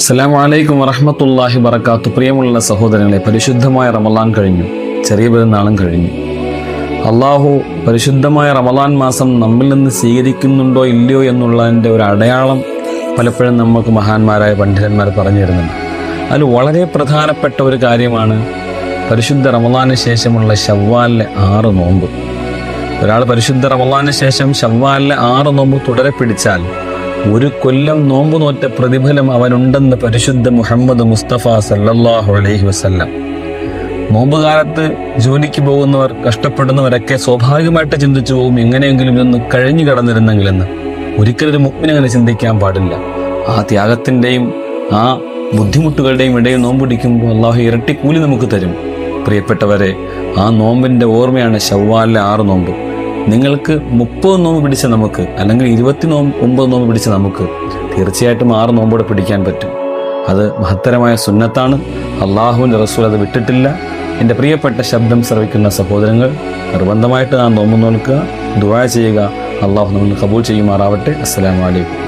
അസ്സലാമു അലൈക്കും വറഹ്മത്തുള്ളാഹി വബറകാത്തു. പ്രിയമുള്ള സഹോദരങ്ങളെ, പരിശുദ്ധമായ റമളാൻ കഴിഞ്ഞു, ചെറിയ പെരുന്നാളും കഴിഞ്ഞു. അള്ളാഹു പരിശുദ്ധമായ റമളാൻ മാസം നമ്മിൽ നിന്ന് സ്വീകരിക്കുന്നുണ്ടോ ഇല്ലയോ എന്നുള്ളതിൻ്റെ ഒരു അടയാളം പലപ്പോഴും നമുക്ക് മഹാന്മാരായ പണ്ഡിതന്മാർ പറഞ്ഞു തരുന്നുണ്ട്. അതിൽ വളരെ പ്രധാനപ്പെട്ട ഒരു കാര്യമാണ് പരിശുദ്ധ റമളാന് ശേഷമുള്ള ശവ്വാലിലെ 6 നോമ്പ്. ഒരാൾ പരിശുദ്ധ റമളാന് ശേഷം ശവ്വാലിലെ 6 നോമ്പ് തുടരെ പിടിച്ചാൽ 1 കൊല്ലം നോമ്പ് നോറ്റ പ്രതിഫലം അവനുണ്ടെന്ന് പരിശുദ്ധ മുഹമ്മദ് മുസ്തഫ സല്ലല്ലാഹു അലൈഹി വസല്ലം. നോമ്പ് കാലത്ത് ജോലിക്ക് പോകുന്നവർ, കഷ്ടപ്പെടുന്നവരൊക്കെ സ്വാഭാവികമായിട്ട് ചിന്തിച്ചു പോകും, എങ്ങനെയെങ്കിലും ഇതൊന്ന് കഴിഞ്ഞു കടന്നിരുന്നെങ്കിലെന്ന്. ഒരിക്കലും ഒരു മുഅ്മിൻ അങ്ങനെ ചിന്തിക്കാൻ പാടില്ല. ആ ത്യാഗത്തിൻ്റെയും ആ ബുദ്ധിമുട്ടുകളുടെയും ഇടയിൽ നോമ്പ് പിടിക്കുമ്പോൾ അള്ളാഹു ഇരട്ടി കൂലി നമുക്ക് തരും. പ്രിയപ്പെട്ടവരെ, ആ നോമ്പിൻ്റെ ഓർമ്മയാണ് ശവ്വാലിലെ 6 നോമ്പ്. നിങ്ങൾക്ക് 30 നോമ്പ് പിടിച്ച നമുക്ക്, അല്ലെങ്കിൽ 29 നോമ്പ് പിടിച്ച നമുക്ക് തീർച്ചയായിട്ടും 6 നോമ്പോടെ പിടിക്കാൻ പറ്റും. അത് മഹത്തരമായ സുന്നത്താണ്. അള്ളാഹുവിൻ്റെ റസൂൽ അത് വിട്ടിട്ടില്ല. എൻ്റെ പ്രിയപ്പെട്ട ശബ്ദം ശ്രവിക്കുന്ന സഹോദരങ്ങൾ നിർബന്ധമായിട്ട് ആ നോമ്പ് നോൽക്കുക, ദുആ ചെയ്യുക. അള്ളാഹു നമ്മൾ കബൂൽ ചെയ്യുമാറാവട്ടെ. അസ്സലാമു അലൈക്കും.